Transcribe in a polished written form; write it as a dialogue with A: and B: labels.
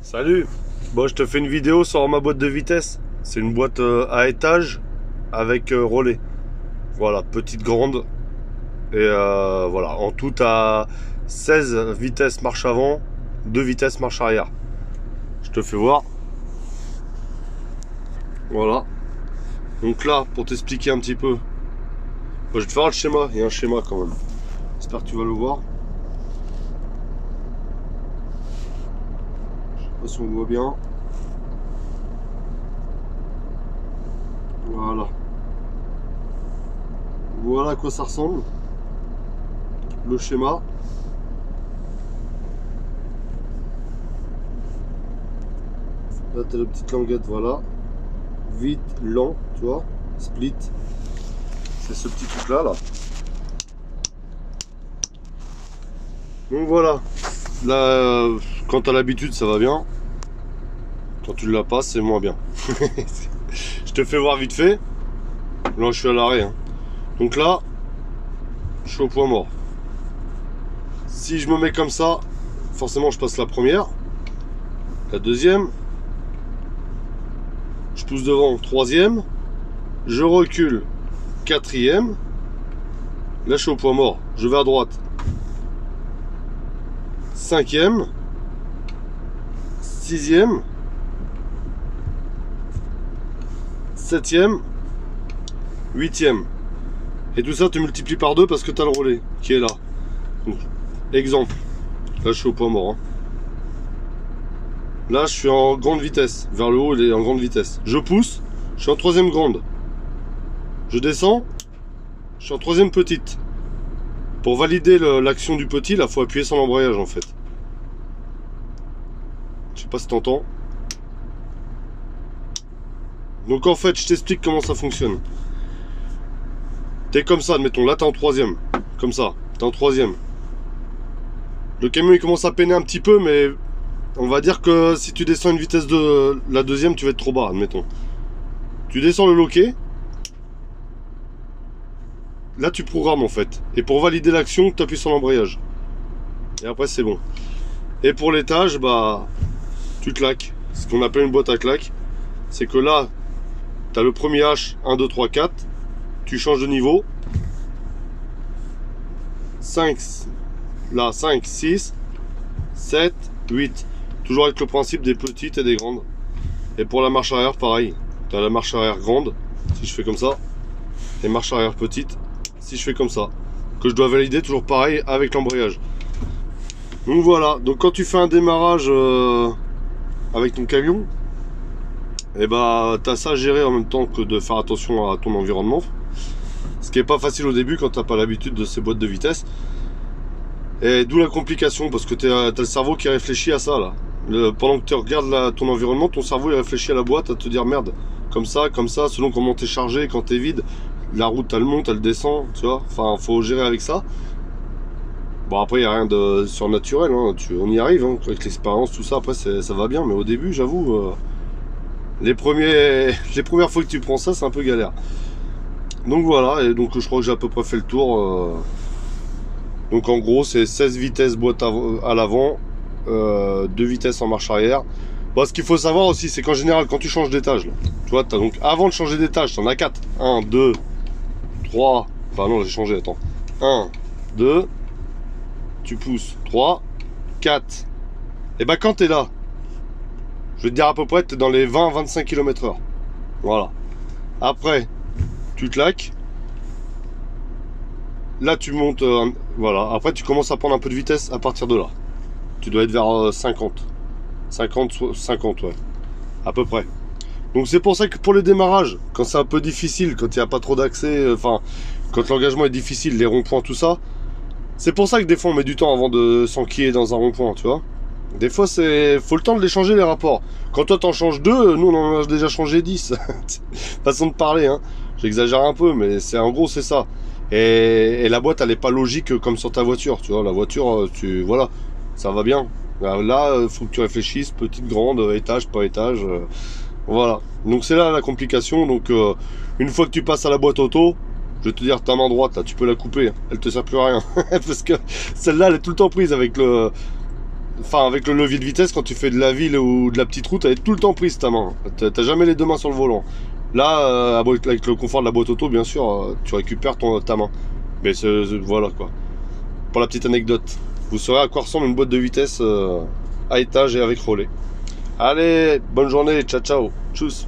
A: Salut. Bon, je te fais une vidéo sur ma boîte de vitesse. C'est une boîte à étage avec relais. Voilà, petite grande. Et voilà, en tout à 16 vitesses marche avant, 2 vitesses marche arrière. Je te fais voir. Voilà. Donc là, pour t'expliquer un petit peu, bon, je vais te faire le schéma. Il y a un schéma quand même. J'espère que tu vas le voir. Je sais pas si on le voit bien. Voilà. Voilà à quoi ça ressemble. Le schéma. Là, t'as la petite languette, voilà. Vite, lent, tu vois. Split. C'est ce petit truc là, là. Donc voilà. Là, quand t'as l'habitude, ça va bien. Quand tu l'as pas, c'est moins bien. Je te fais voir vite fait. Là, je suis à l'arrêt. Hein. Donc là, je suis au point mort. Si je me mets comme ça, forcément, je passe la première. La deuxième. Je pousse devant, troisième. Je recule, quatrième. Là, je suis au point mort. Je vais à droite. Cinquième. Sixième. Septième. Huitième. Et tout ça, tu multiplies par 2 parce que tu as le relais qui est là. Donc, exemple. Là, je suis au point mort. Hein. Là, je suis en grande vitesse. Vers le haut, il est en grande vitesse. Je pousse. Je suis en troisième grande. Je descends. Je suis en troisième petite. Pour valider l'action du petit, là, il faut appuyer sur l'embrayage, en fait. Je sais pas si tu entends. Donc, en fait, je t'explique comment ça fonctionne. T'es comme ça, admettons. Là, t'es en troisième. Comme ça. T'es en troisième. Le camion, il commence à peiner un petit peu, mais on va dire que si tu descends une vitesse de la deuxième, tu vas être trop bas, admettons. Tu descends le loquet. Là, tu programmes, en fait. Et pour valider l'action, tu appuies sur l'embrayage. Et après, c'est bon. Et pour l'étage, bah, tu claques. Ce qu'on appelle une boîte à claques. C'est que là, tu as le premier H, 1, 2, 3, 4. Tu changes de niveau. 5, là, 5, 6, 7, 8. Toujours avec le principe des petites et des grandes. Et pour la marche arrière, pareil. Tu as la marche arrière grande, si je fais comme ça. Et marche arrière petite, si je fais comme ça. Que je dois valider toujours pareil avec l'embrayage. Donc voilà. Donc quand tu fais un démarrage avec ton camion, et bah tu as ça à gérer en même temps que de faire attention à ton environnement. Ce qui est pas facile au début quand t'as pas l'habitude de ces boîtes de vitesse. Et d'où la complication, parce que t'as le cerveau qui réfléchit à ça là. Pendant que tu regardes ton environnement, ton cerveau il réfléchit à la boîte, à te dire merde, comme ça, selon comment t'es chargé, quand t'es vide, la route elle monte, elle descend, tu vois. Enfin, faut gérer avec ça. Bon après il n'y a rien de surnaturel, hein. On y arrive, hein. Avec l'expérience, tout ça, après ça va bien, mais au début j'avoue, les premières fois que tu prends ça, c'est un peu galère. Donc voilà, et donc je crois que j'ai à peu près fait le tour. Donc en gros c'est 16 vitesses boîte à l'avant, 2 vitesses en marche arrière. Bon, ce qu'il faut savoir aussi, c'est qu'en général quand tu changes d'étage, tu vois, donc avant de changer d'étage, t'en as 4. 1, 2, 3, enfin non j'ai changé, attends. 1, 2, tu pousses, 3, 4. Et bah quand t'es là, je vais te dire à peu près, t'es dans les 20-25 km/h. Voilà. Après, tu claques. Là tu montes, voilà. Après tu commences à prendre un peu de vitesse à partir de là. Tu dois être vers 50. 50, ouais. À peu près. Donc c'est pour ça que pour le démarrage, quand c'est un peu difficile, quand il n'y a pas trop d'accès, enfin, quand l'engagement est difficile, les ronds-points, tout ça, c'est pour ça que des fois on met du temps avant de s'enquiller dans un rond-point, tu vois. Des fois faut le temps de les changer les rapports. Quand toi t'en changes 2, nous on en a déjà changé 10. Façon de parler, hein. J'exagère un peu, mais en gros c'est ça. Et la boîte elle est pas logique comme sur ta voiture, tu vois. La voiture, voilà, ça va bien. Là, faut que tu réfléchisses, petite, grande, étage, pas étage. Voilà. Donc c'est là la complication. Donc une fois que tu passes à la boîte auto, je vais te dire ta main droite là, tu peux la couper. Elle te sert plus à rien. Parce que celle-là elle est tout le temps prise avec enfin avec le levier de vitesse, quand tu fais de la ville ou de la petite route, elle est tout le temps prise ta main. T'as jamais les deux mains sur le volant. Là, avec le confort de la boîte auto, bien sûr, tu récupères ta main. Mais voilà quoi. Pour la petite anecdote, vous saurez à quoi ressemble une boîte de vitesse à étage et avec relais. Allez, bonne journée, ciao ciao, tchuss.